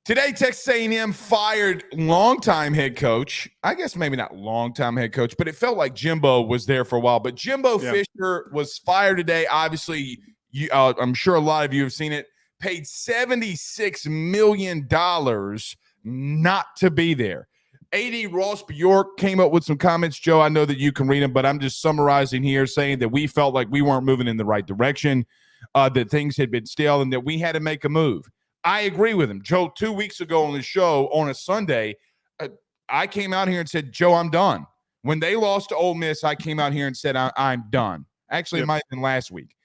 Today, Texas A&M fired longtime head coach. I guess maybe not longtime head coach, but it felt like Jimbo was there for a while. But Jimbo Fisher was fired today. Obviously, I'm sure a lot of you have seen it. Paid $76 million not to be there. AD Ross Bjork came up with some comments. Joe, I know that you can read them, but I'm just summarizing here, saying that we felt like we weren't moving in the right direction, that things had been stale, and that we had to make a move. I agree with him. Joe, 2 weeks ago on the show on a Sunday, I came out here and said, Joe, I'm done. When they lost to Ole Miss, I came out here and said, I'm done. Actually, It might have been last week.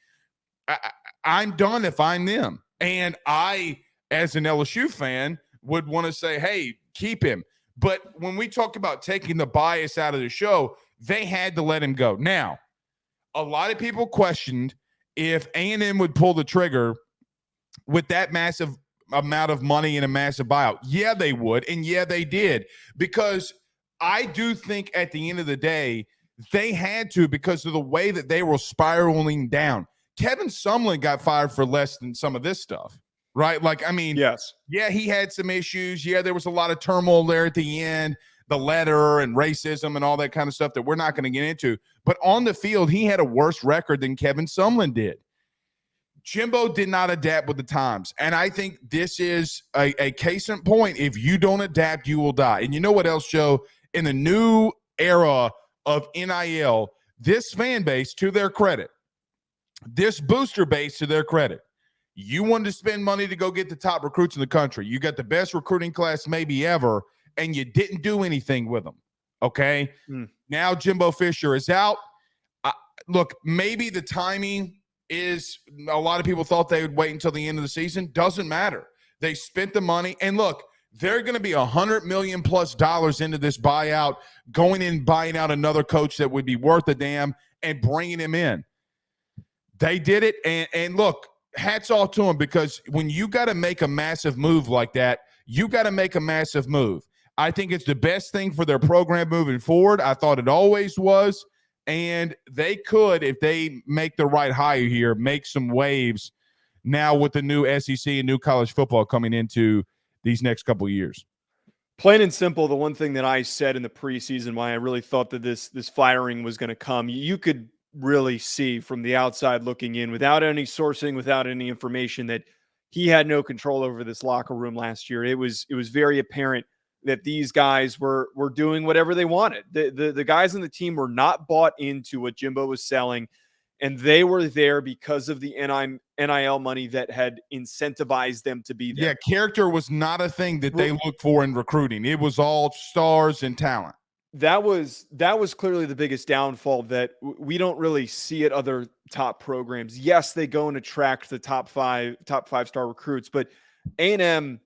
I'm done if I'm them. And I, as an LSU fan, would want to say, hey, keep him. But when we talk about taking the bias out of the show, they had to let him go. Now, a lot of people questioned if A&M would pull the trigger with that massive amount of money and a massive buyout. Yeah, they would. And yeah, they did. Because I do think at the end of the day, they had to, because of the way that they were spiraling down. Kevin Sumlin got fired for less than some of this stuff, right? Like, I mean, yes. Yeah, he had some issues. Yeah, there was a lot of turmoil there at the end, the letter and racism and all that kind of stuff that we're not going to get into. But on the field, he had a worse record than Kevin Sumlin did. Jimbo did not adapt with the times. And I think this is a case in point. If you don't adapt, you will die. And you know what else, Joe? In the new era of NIL, this fan base, to their credit, this booster base, to their credit, you wanted to spend money to go get the top recruits in the country. You got the best recruiting class maybe ever, and you didn't do anything with them. Okay? Now Jimbo Fisher is out. Look, maybe the timing is, a lot of people thought they would wait until the end of the season. Doesn't matter. They spent the money. And look, they're going to be $100 million plus into this buyout, going in, buying out another coach that would be worth a damn and bringing him in. They did it. And look, hats off to them, because when you got to make a massive move like that, you got to make a massive move. I think it's the best thing for their program moving forward. I thought it always was. And they could, if they make the right hire here, make some waves now with the new SEC and new college football coming into these next couple of years. Plain and simple, the one thing that I said in the preseason, why I really thought that this firing was going to come, you could really see from the outside looking in, without any sourcing, without any information, that he had no control over this locker room last year. It was very apparent that these guys were doing whatever they wanted. The guys on the team were not bought into what Jimbo was selling, and they were there because of the NIL money that had incentivized them to be there. Yeah, character was not a thing that they look for in recruiting. It was all stars and talent. That was clearly the biggest downfall that we don't really see at other top programs. Yes, they go and attract the top five star recruits, but A&M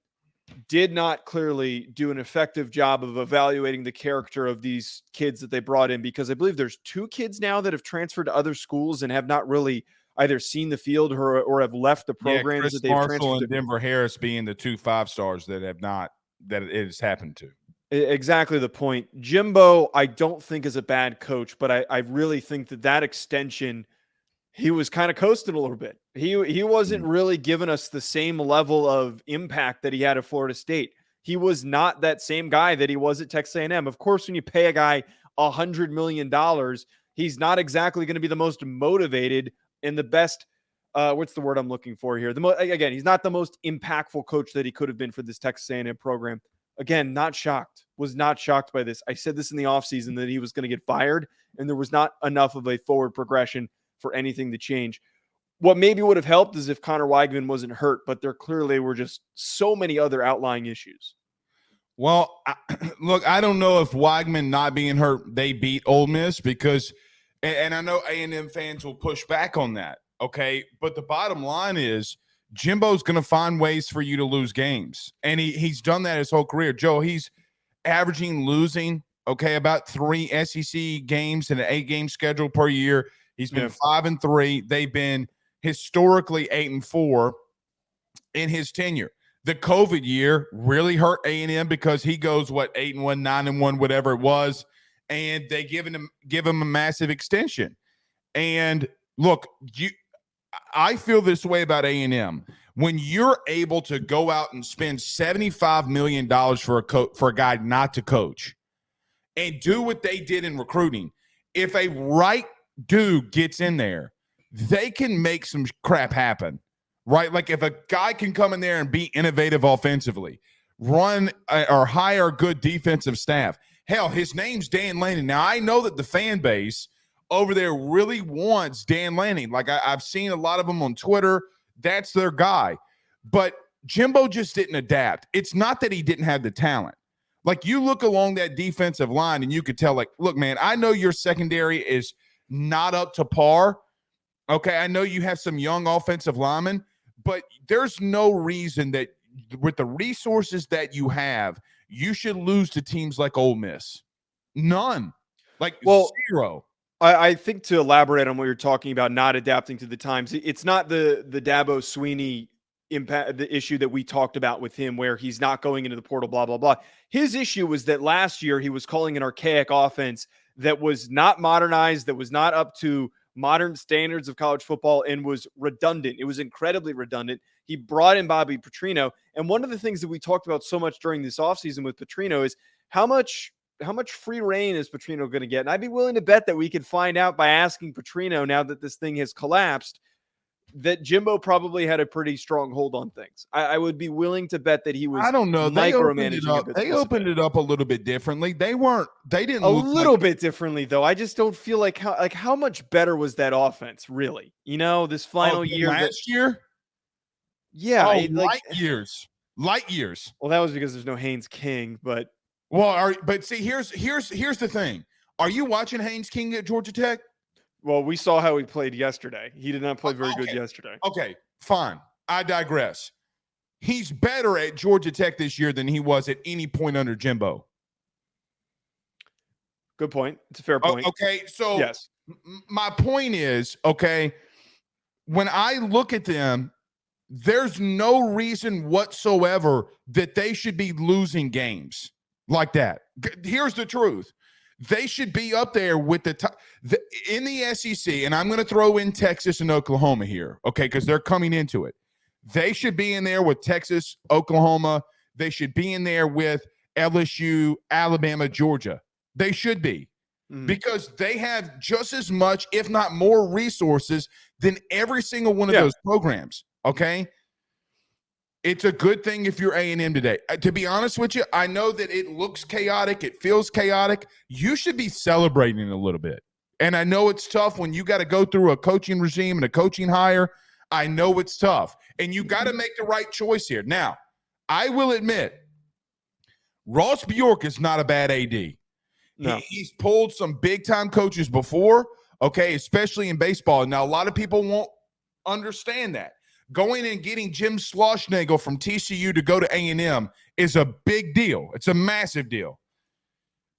did not clearly do an effective job of evaluating the character of these kids that they brought in, because I believe there's 2 kids now that have transferred to other schools and have not really either seen the field or have left the programs Chris that they've Marshall transferred and Denver Harris being the 2 5-stars that have not, that it has happened to. Exactly the point. Jimbo, I don't think is a bad coach, but I really think that extension, he was kind of coasting a little bit. He wasn't really giving us the same level of impact that he had at Florida State. He was not that same guy that he was at Texas A&M. Of course, when you pay a guy $100 million, he's not exactly going to be the most motivated and the best. What's the word I'm looking for here? Again, he's not the most impactful coach that he could have been for this Texas A&M program. Again, not shocked. Was not shocked by this. I said this in the offseason that he was going to get fired, and there was not enough of a forward progression for anything to change. What maybe would have helped is if Connor Weigman wasn't hurt, but there clearly were just so many other outlying issues. Well, look, I don't know if Weigman not being hurt, they beat Ole Miss, because, and I know A&M fans will push back on that, okay? But the bottom line is Jimbo's going to find ways for you to lose games, and he's done that his whole career. Joe, he's averaging losing, okay, about 3 SEC games and an 8-game schedule per year. He's been 5-3. They've been historically 8-4 in his tenure. The COVID year really hurt A&M because he goes 8-1, 9-1, whatever it was, and they give him a massive extension. And look, I feel this way about A&M. When you're able to go out and spend $75 million for a guy not to coach and do what they did in recruiting, if a right dude gets in there, they can make some crap happen, right? Like if a guy can come in there and be innovative offensively, run or hire good defensive staff. Hell, his name's Dan Lanning. Now, I know that the fan base over there really wants Dan Lanning. Like I've seen a lot of them on Twitter. That's their guy. But Jimbo just didn't adapt. It's not that he didn't have the talent. Like you look along that defensive line and you could tell, like, look, man, I know your secondary is not up to par. Okay, I know you have some young offensive linemen, but there's no reason that with the resources that you have, you should lose to teams like Ole Miss. None. Like zero. I think to elaborate on what you're talking about, not adapting to the times, it's not the Dabo Sweeney impact, the issue that we talked about with him where he's not going into the portal, blah, blah, blah. His issue was that last year he was calling an archaic offense that was not modernized, that was not up to modern standards of college football and was redundant. It was incredibly redundant. He brought in Bobby Petrino. And one of the things that we talked about so much during this offseason with Petrino is how much free reign is Petrino going to get? And I'd be willing to bet that we could find out by asking Petrino, now that this thing has collapsed, that Jimbo probably had a pretty strong hold on things. I would be willing to bet that he was. I don't know. They micromanaging. They opened it up a little bit differently. They didn't a little bit differently though. I just don't feel like how much better was that offense really? You know, this final year, last year. Yeah, light years. Well, that was because there's no Haynes King, but see, here's the thing. Are you watching Haynes King at Georgia Tech? Well, we saw how he played yesterday. He did not play very good yesterday. Okay, fine. I digress. He's better at Georgia Tech this year than he was at any point under Jimbo. Good point. It's a fair point. Okay, so yes. My point is, okay, when I look at them, there's no reason whatsoever that they should be losing games like that. Here's the truth. They should be up there with the top in the SEC, and I'm going to throw in Texas and Oklahoma here, okay, because they're coming into it. They should be in there with Texas, Oklahoma. They should be in there with LSU, Alabama, Georgia. They should be because they have just as much, if not more, resources than every single one of those programs, okay? It's a good thing if you're A&M today. To be honest with you, I know that it looks chaotic. It feels chaotic. You should be celebrating a little bit. And I know it's tough when you got to go through a coaching regime and a coaching hire. I know it's tough. And you got to make the right choice here. Now, I will admit, Ross Bjork is not a bad AD. No. He's pulled some big-time coaches before, okay, especially in baseball. Now, a lot of people won't understand that. Going and getting Jim Schlossnagle from TCU to go to A&M is a big deal. It's a massive deal.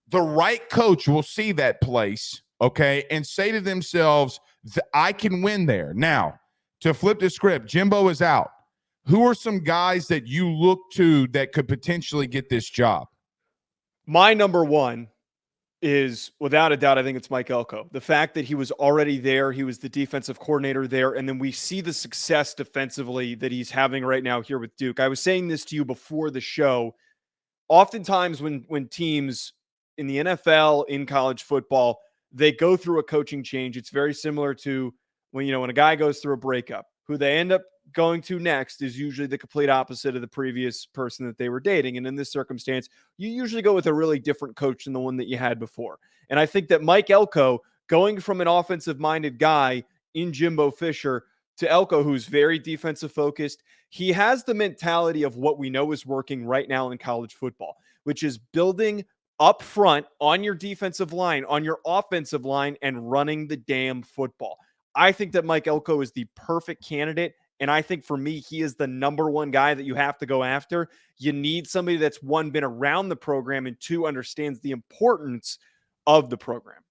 The right coach will see that place, okay, and say to themselves, I can win there. Now, to flip the script, Jimbo is out. Who are some guys that you look to that could potentially get this job? My number one is, without a doubt, I think it's Mike Elko. The fact that he was already there, he was the defensive coordinator there, and then we see the success defensively that he's having right now here with Duke. I was saying this to you before the show. Oftentimes when teams in the NFL, in college football, they go through a coaching change, it's very similar to when a guy goes through a breakup. Who they end up going to next is usually the complete opposite of the previous person that they were dating. And in this circumstance, you usually go with a really different coach than the one that you had before. And I think that Mike Elko, going from an offensive-minded guy in Jimbo Fisher to Elko, who's very defensive focused, he has the mentality of what we know is working right now in college football, which is building up front on your defensive line, on your offensive line, and running the damn football. I think that Mike Elko is the perfect candidate. And I think for me, he is the number one guy that you have to go after. You need somebody that's, one, been around the program, and two, understands the importance of the program.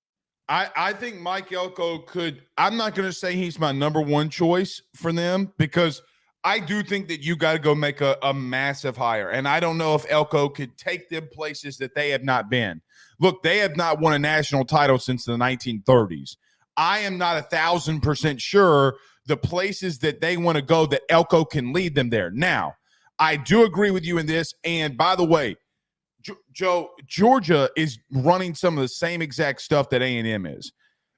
I think Mike Elko could – I'm not going to say he's my number one choice for them because I do think that you got to go make a massive hire. And I don't know if Elko could take them places that they have not been. Look, they have not won a national title since the 1930s. I am not 1,000% sure the places that they want to go that Elko can lead them there. Now, I do agree with you in this. And by the way, Joe, Georgia is running some of the same exact stuff that A&M is.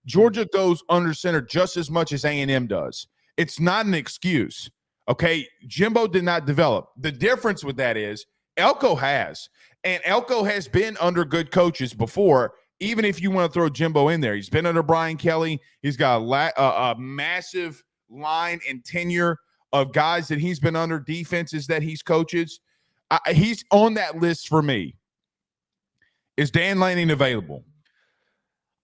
Georgia goes under center just as much as A&M does. It's not an excuse. Okay, Jimbo did not develop. The difference with that is Elko has. And Elko has been under good coaches before, even if you want to throw Jimbo in there. He's been under Brian Kelly. He's got a massive line and tenure of guys that he's been under, defenses that he's coaches. He's on that list for me. Is Dan Lanning available?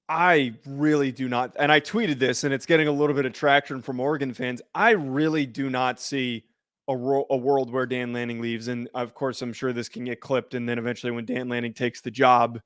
I really do not. And I tweeted this, and it's getting a little bit of traction from Oregon fans. I really do not see a world where Dan Lanning leaves. And of course, I'm sure this can get clipped. And then eventually when Dan Lanning takes the job,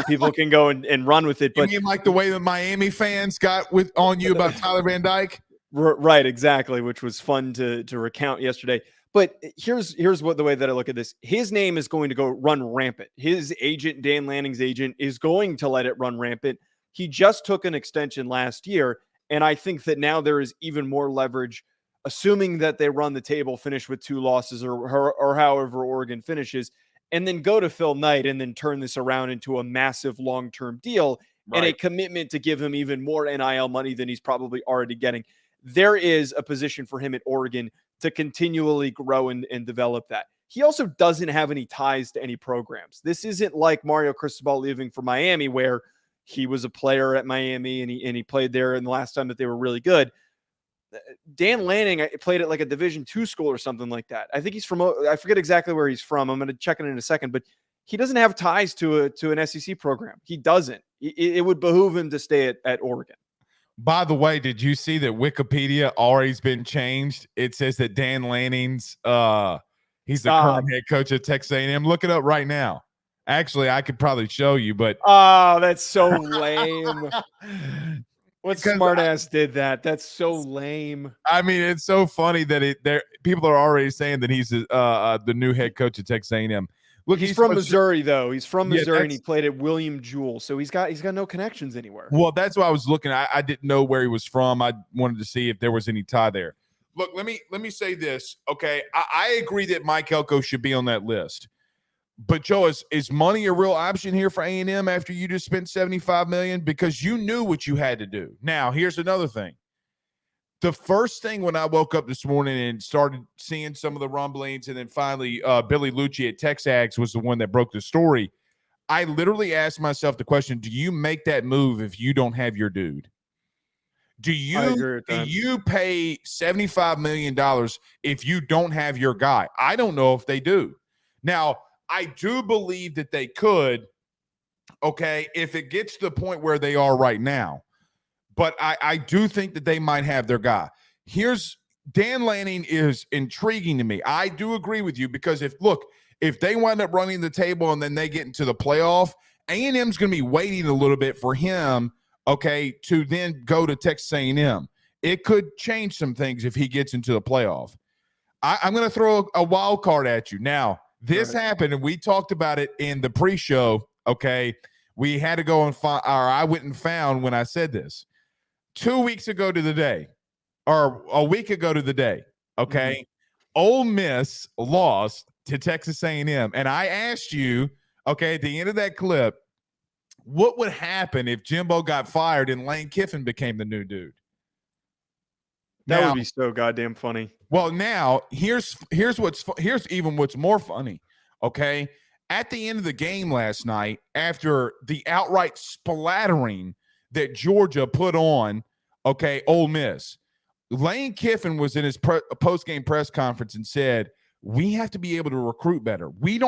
people can go and run with it. But you mean like the way the Miami fans got on you about Tyler Van Dyke? Right, exactly, which was fun to recount yesterday. But here's what the way that I look at this. His name is going to go run rampant. His agent, Dan Lanning's agent, is going to let it run rampant. He just took an extension last year, and I think that now there is even more leverage, assuming that they run the table, finish with 2 losses or however Oregon finishes, and then go to Phil Knight and then turn this around into a massive long-term deal and a commitment to give him even more NIL money than he's probably already getting. There is a position for him at Oregon to continually grow and develop that. He also doesn't have any ties to any programs. This isn't like Mario Cristobal leaving for Miami, where he was a player at Miami and he played there. And the last time that they were really good, Dan Lanning played at like a Division II school or something like that. I think he's from, I forget exactly where he's from. I'm going to check it in a second, but he doesn't have ties to an SEC program. He doesn't. It would behoove him to stay at Oregon. By the way, did you see that Wikipedia already's been changed? It says that Dan Lanning's he's the current head coach at Texas A&M. Look it up right now. Actually, I could probably show you, but that's so lame. What smartass did that? That's so lame. I mean, it's so funny that people are already saying that he's the new head coach at Texas A&M. Look, he's from Missouri, though. He's from Missouri, and he played at William Jewell, so he's got no connections anywhere. Well, that's why I was looking. I didn't know where he was from. I wanted to see if there was any tie there. Look, let me say this. Okay, I agree that Mike Elko should be on that list. But Joe, is money a real option here for A&M after you just spent $75 million? Because you knew what you had to do. Now, here's another thing. The first thing when I woke up this morning and started seeing some of the rumblings, and then finally Billy Lucci at Texags was the one that broke the story, I literally asked myself the question, do you make that move if you don't have your dude? Do you pay $75 million if you don't have your guy? I don't know if they do. Now, I do believe that they could, okay, if it gets to the point where they are right now. But I do think that they might have their guy. Dan Lanning is intriguing to me. I do agree with you because if they wind up running the table and then they get into the playoff, A&M's going to be waiting a little bit for him, okay, to then go to Texas A&M. It could change some things if he gets into the playoff. I'm going to throw a wild card at you. Now, this happened, and we talked about it in the pre-show, okay? We had to go and find, or I went and found when I said this. 2 weeks ago to the day, or a week ago to the day, okay? Ole Miss lost to Texas A&M, and I asked you, okay, at the end of that clip, what would happen if Jimbo got fired and Lane Kiffin became the new dude? That would be so goddamn funny. Well, now here's even what's more funny. Okay, at the end of the game last night, after the outright splattering that Georgia put on, okay, Ole Miss, Lane Kiffin was in his post-game press conference and said, "We have to be able to recruit better. We're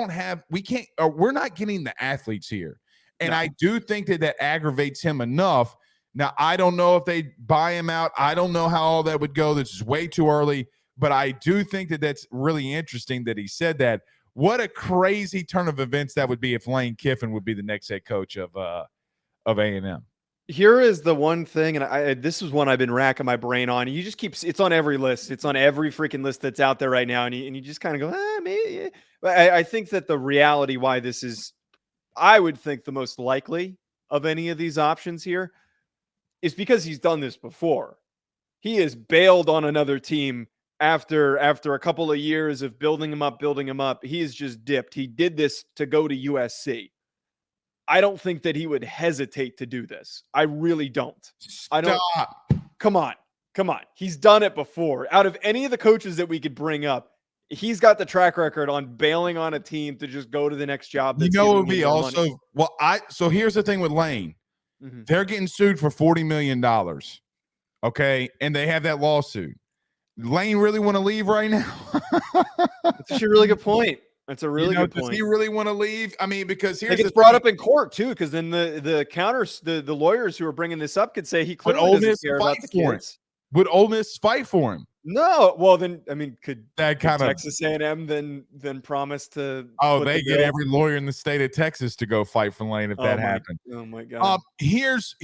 not getting the athletes here." And I do think that aggravates him enough. Now, I don't know if they buy him out. I don't know how all that would go. This is way too early. But I do think that that's really interesting that he said that. What a crazy turn of events that would be if Lane Kiffin would be the next head coach of A&M. Here is the one thing, and this is one I've been racking my brain on. You just it's on every list. It's on every freaking list that's out there right now. And you just kind of go, maybe. But I think that the reality why this is, I would think, the most likely of any of these options here. is because he's done this before. He has bailed on another team after a couple of years of building him up. He has just dipped. He did this to go to USC. I don't think that he would hesitate to do this. I really don't. I don't. Come on. He's done it before. Out of any of the coaches that we could bring up, he's got the track record on bailing on a team to just go to the next job. That's it would be also money. Well. So here's the thing with Lane. Mm-hmm. They're getting sued for $40 million. Okay, and they have that lawsuit. Lane really want to leave right now? That's actually a really good point. That's a really good point. Does he really want to leave? I mean, because here's it's brought up in court too, because then the counters, the lawyers who are bringing this up could say he clearly doesn't care about the kids. Would Ole Miss fight for him? No. Well, then I mean, could Texas A&M then promise to? They get every lawyer in the state of Texas to go fight for Lane if that happened. Oh my God. Here's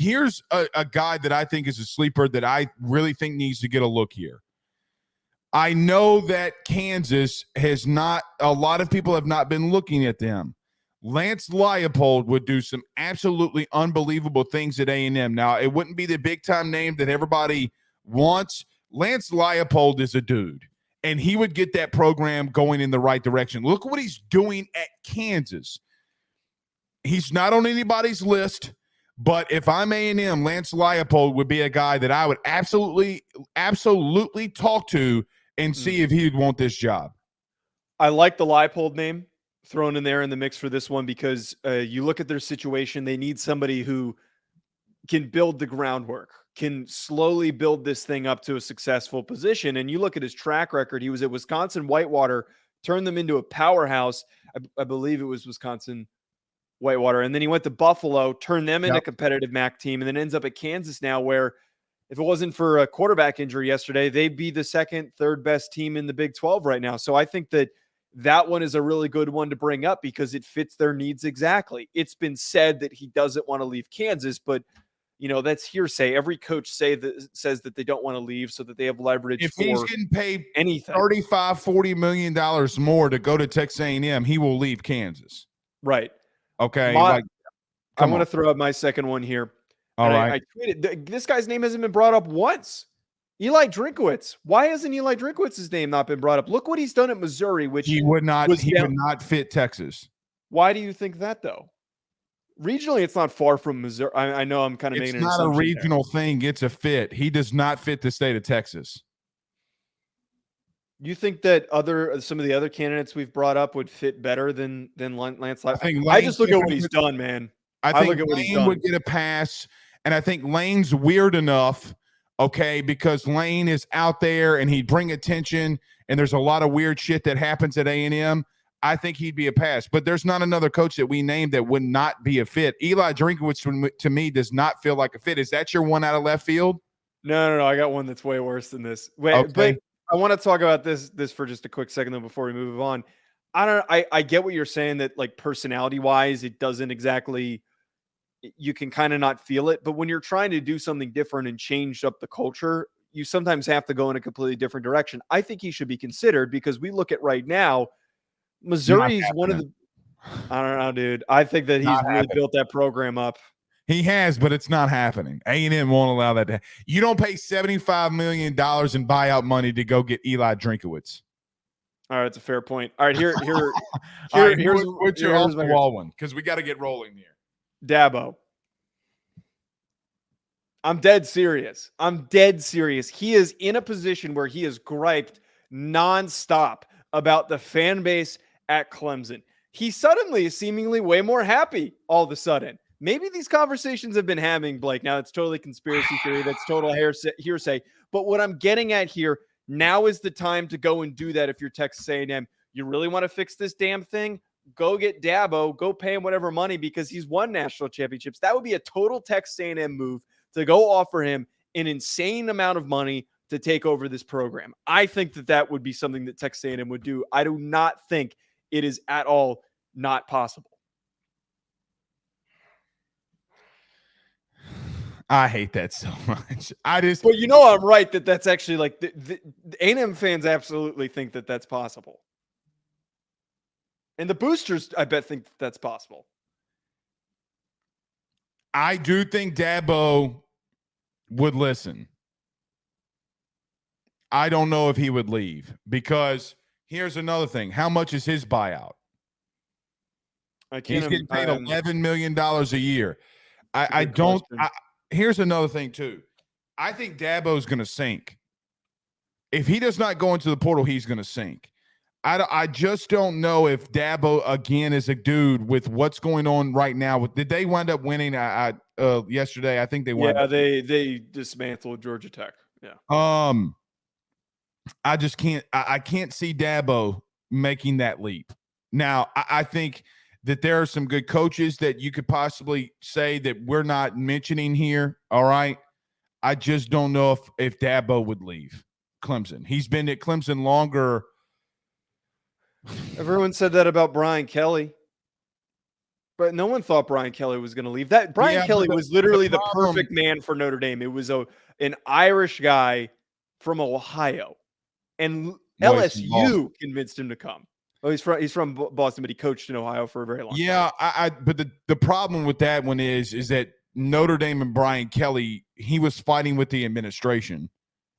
a guy that I think is a sleeper that I really think needs to get a look here. I know that Kansas has not. A lot of people have not been looking at them. Lance Leipold would do some absolutely unbelievable things at A&M. Now, it wouldn't be the big-time name that everybody wants. Lance Leipold is a dude, and he would get that program going in the right direction. Look what he's doing at Kansas. He's not on anybody's list, but if I'm A&M, Lance Leipold would be a guy that I would absolutely talk to and see if he'd want this job. I like the Leipold name thrown in there in the mix for this one because you look at their situation, they need somebody who can build the groundwork, can slowly build this thing up to a successful position. And you look at his track record. He was at Wisconsin Whitewater, turned them into a powerhouse. I believe it was Wisconsin Whitewater. And then he went to Buffalo, turned them into a competitive MAC team, and then ends up at Kansas now, where if it wasn't for a quarterback injury yesterday, they'd be the second, third best team in the Big 12 right now. So I think that one is a really good one to bring up because it fits their needs exactly. It's been said that he doesn't want to leave Kansas, but that's hearsay. Every coach says that they don't want to leave so that they have leverage. If he's getting paid anything, $40 million more to go to Texas A&M, he will leave Kansas. Right. Okay. I want to throw out my second one here. All right. I tweeted, this guy's name hasn't been brought up once. Eli Drinkwitz. Why hasn't Eli Drinkwitz's name not been brought up? Look what he's done at Missouri, which he would not fit Texas. Why do you think that though? Regionally, it's not far from Missouri. I know I'm kind of making an assumption. It's not a regional thing. It's a fit. He does not fit the state of Texas. You think that some of the other candidates we've brought up would fit better than Lance Leipold? I just look at what he's done, man. I think Lane would get a pass, and I think Lane's weird enough, okay, because Lane is out there and he'd bring attention, and there's a lot of weird shit that happens at A&M. I think he'd be a pass, but there's not another coach that we named that would not be a fit. Eli Drinkwitz, to me, does not feel like a fit. Is that your one out of left field? No. I got one that's way worse than this. Wait, okay. But I want to talk about this for just a quick second, though, before we move on. I get what you're saying, that like personality-wise, it doesn't exactly – you can kind of not feel it. But when you're trying to do something different and change up the culture, you sometimes have to go in a completely different direction. I think he should be considered because we look at right now, Missouri's one of the – I don't know, dude. I think that he's really built that program up. He has, but it's not happening. A&M won't allow that to. You don't pay $75 million in buyout money to go get Eli Drinkwitz. All right, that's a fair point. All right, here's what's your off the wall one, because we got to get rolling here. Dabo. I'm dead serious. He is in a position where he is griped nonstop about the fan base at Clemson. He suddenly is seemingly way more happy all of a sudden. Maybe these conversations have been having, Blake. Now, it's totally conspiracy theory. That's total hearsay. But what I'm getting at here, now is the time to go and do that if you're Texas A&M. You really want to fix this damn thing? Go get Dabo. Go pay him whatever money because he's won national championships. That would be a total Texas A&M move to go offer him an insane amount of money to take over this program. I think that would be something that Texas A&M would do. I do not think it is at all not possible. I hate that so much. Well, I'm right that's actually like the A&M fans absolutely think that that's possible. And the boosters, I bet, think that's possible. I do think Dabo would listen. I don't know if he would leave, because here's another thing. How much is his buyout? He's getting paid $11 million a year. I don't. Here's another thing too. I think Dabo's going to sink. If he does not go into the portal, he's going to sink. I just don't know if Dabo again is a dude with what's going on right now. Did they wind up winning yesterday? I think they won. Yeah, they dismantled Georgia Tech. Yeah. I just can't. I can't see Dabo making that leap. Now, I think that there are some good coaches that you could possibly say that we're not mentioning here. All right. I just don't know if Dabo would leave Clemson. He's been at Clemson longer. Everyone said that about Brian Kelly, but no one thought Brian Kelly was going to leave. That Brian Kelly was literally the perfect man for Notre Dame. It was an Irish guy from Ohio, and LSU convinced him to come. Oh, he's from Boston, but he coached in Ohio for a very long time. Yeah, but the problem with that one is that Notre Dame and Brian Kelly, he was fighting with the administration,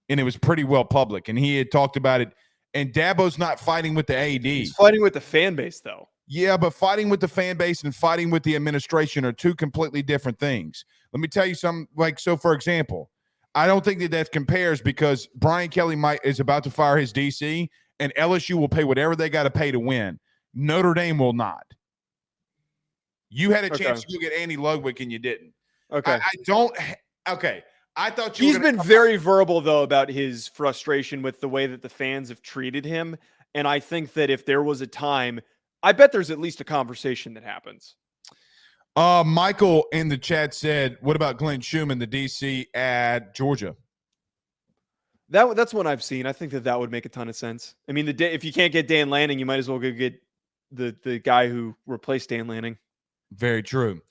and it was pretty well public, and he had talked about it. And Dabo's not fighting with the AD. He's fighting with the fan base, though. Yeah, but fighting with the fan base and fighting with the administration are two completely different things. Let me tell you something. So for example, I don't think that compares, because Brian Kelly is about to fire his DC, and LSU will pay whatever they got to pay to win. Notre Dame will not. You had a chance to go get Andy Ludwig, and you didn't. Okay. I thought he's been very verbal, though, about his frustration with the way that the fans have treated him. And I think that if there was a time, I bet there's at least a conversation that happens. Michael in the chat said, what about Glenn Schumann, the DC at Georgia? That's one I've seen. I think that would make a ton of sense. I mean, if you can't get Dan Lanning, you might as well go get the guy who replaced Dan Lanning. Very true.